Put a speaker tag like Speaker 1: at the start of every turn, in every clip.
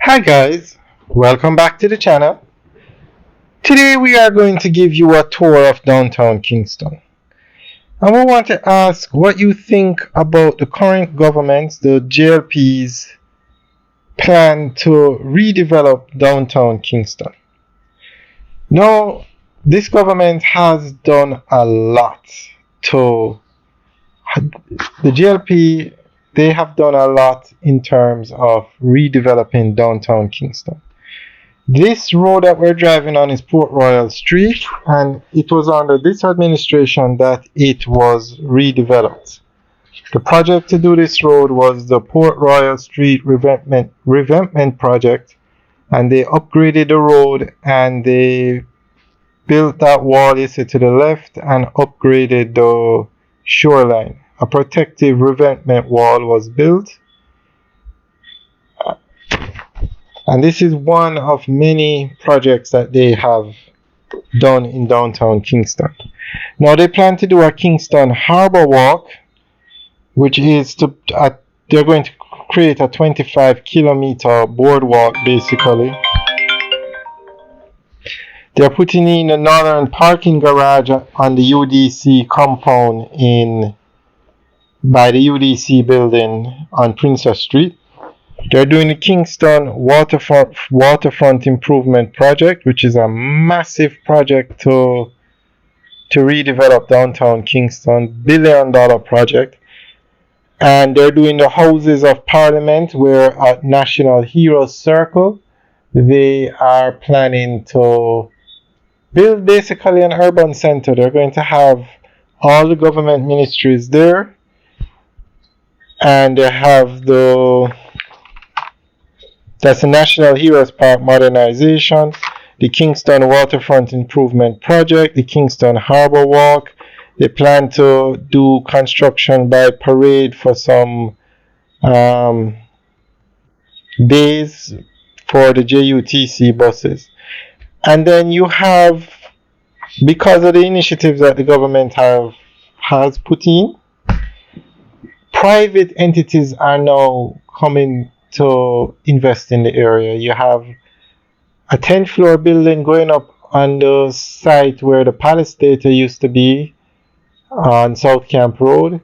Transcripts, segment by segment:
Speaker 1: Hi guys, welcome back to the channel. Today we are going to give you a tour of downtown Kingston. And we want to ask what you think about the current government's, the JLP's, plan to redevelop downtown Kingston. Now, this government has done a lot to the JLP. They have done a lot in terms of redeveloping downtown Kingston. This road that we're driving on is Port Royal Street, and it was under this administration that it was redeveloped. The project to do this road was the Port Royal Street revampment project, and they upgraded the road and they built that wall you see to the left and upgraded the shoreline. A protective revampment wall was built. And this is one of many projects that they have done in downtown Kingston. Now they plan to do a Kingston Harbor Walk, which is they're going to create a 25-kilometer boardwalk basically. They're putting in a northern parking garage on the UDC compound by the UDC building on Princess Street. They're doing the Kingston Waterfront Improvement Project, which is a massive project to redevelop downtown Kingston, $1 billion project. And they're doing the Houses of Parliament, where at National Heroes Circle, they are planning to build basically an urban center. They're going to have all the government ministries there. And they have that's the National Heroes Park modernization, the Kingston Waterfront Improvement Project, the Kingston Harbor Walk. They plan to do construction by parade for some days for the JUTC buses. And then you have, because of the initiatives that the government has put in, private entities are now coming to invest in the area. You have a 10-floor building going up on the site where the Palace Theatre used to be on South Camp Road.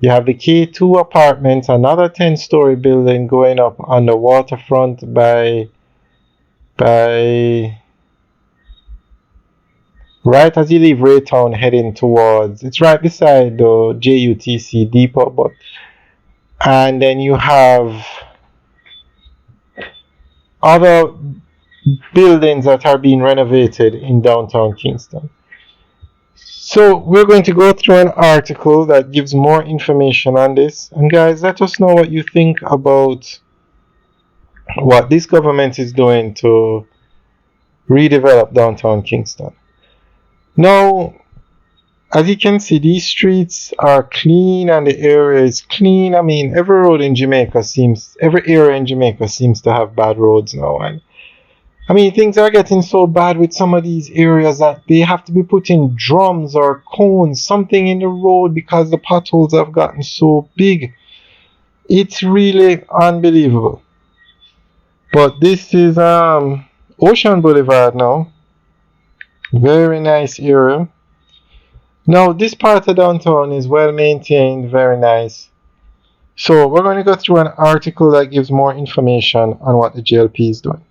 Speaker 1: You have the K2 apartments, another 10-story building going up on the waterfront by right as you leave Raytown heading towards, it's right beside the JUTC depot, and then you have other buildings that are being renovated in downtown Kingston. So we're going to go through an article that gives more information on this. And guys, let us know what you think about what this government is doing to redevelop downtown Kingston. Now, as you can see, these streets are clean and the area is clean. I mean, every area in Jamaica seems to have bad roads now. And I mean, things are getting so bad with some of these areas that they have to be putting drums or cones, something in the road because the potholes have gotten so big. It's really unbelievable. But this is Ocean Boulevard now. Very nice area. Now, this part of downtown is well maintained, very nice. So we're going to go through an article that gives more information on what the JLP is doing.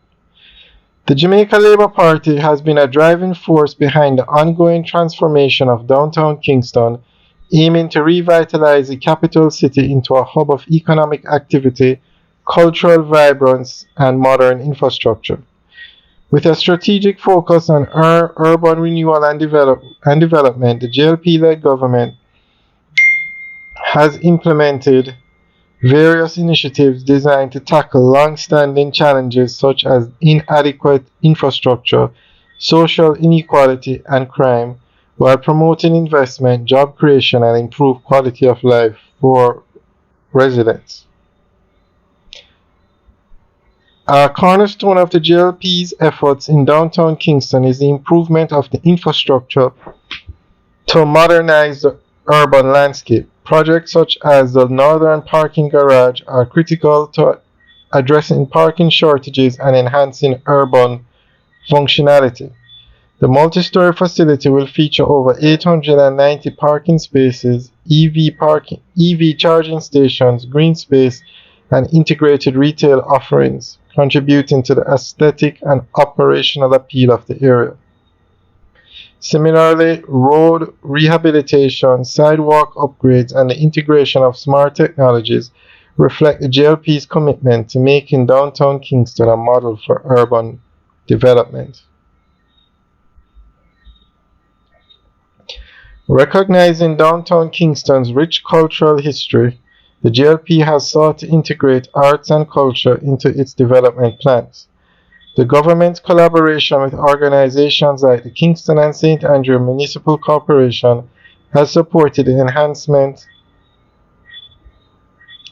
Speaker 1: The Jamaica Labour Party has been a driving force behind the ongoing transformation of downtown Kingston, aiming to revitalize the capital city into a hub of economic activity, cultural vibrance, and modern infrastructure. With a strategic focus on urban renewal and development, the JLP-led government has implemented various initiatives designed to tackle long-standing challenges such as inadequate infrastructure, social inequality, and crime, while promoting investment, job creation, and improved quality of life for residents. A cornerstone of the JLP's efforts in downtown Kingston is the improvement of the infrastructure to modernize the urban landscape. Projects such as the Northern Parking Garage are critical to addressing parking shortages and enhancing urban functionality. The multi-story facility will feature over 890 parking spaces, EV charging stations, green space, and integrated retail offerings, contributing to the aesthetic and operational appeal of the area. Similarly, road rehabilitation, sidewalk upgrades, and the integration of smart technologies reflect the JLP's commitment to making downtown Kingston a model for urban development. Recognizing downtown Kingston's rich cultural history, the JLP has sought to integrate arts and culture into its development plans. The government's collaboration with organizations like the Kingston and St. Andrew Municipal Corporation has supported the enhancement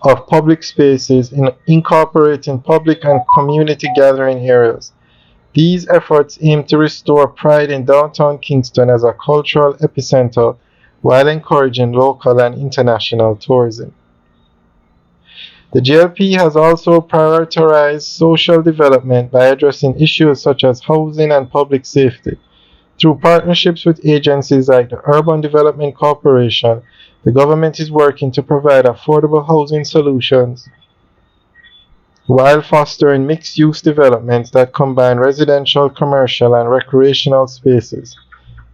Speaker 1: of public spaces in incorporating public and community gathering areas. These efforts aim to restore pride in downtown Kingston as a cultural epicenter while encouraging local and international tourism. The JLP has also prioritized social development by addressing issues such as housing and public safety. Through partnerships with agencies like the Urban Development Corporation, the government is working to provide affordable housing solutions while fostering mixed-use developments that combine residential, commercial, and recreational spaces.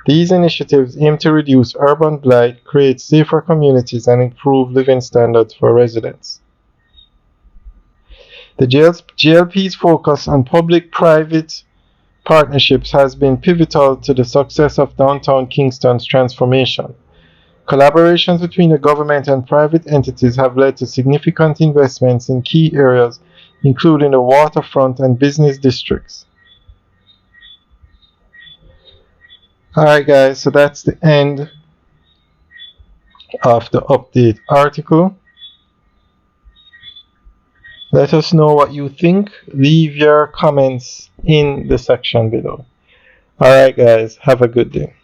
Speaker 1: These initiatives aim to reduce urban blight, create safer communities, and improve living standards for residents. The JLP's focus on public-private partnerships has been pivotal to the success of downtown Kingston's transformation. Collaborations between the government and private entities have led to significant investments in key areas, including the waterfront and business districts. Alright guys, so that's the end of the update article. Let us know what you think. Leave your comments in the section below. Alright guys, have a good day.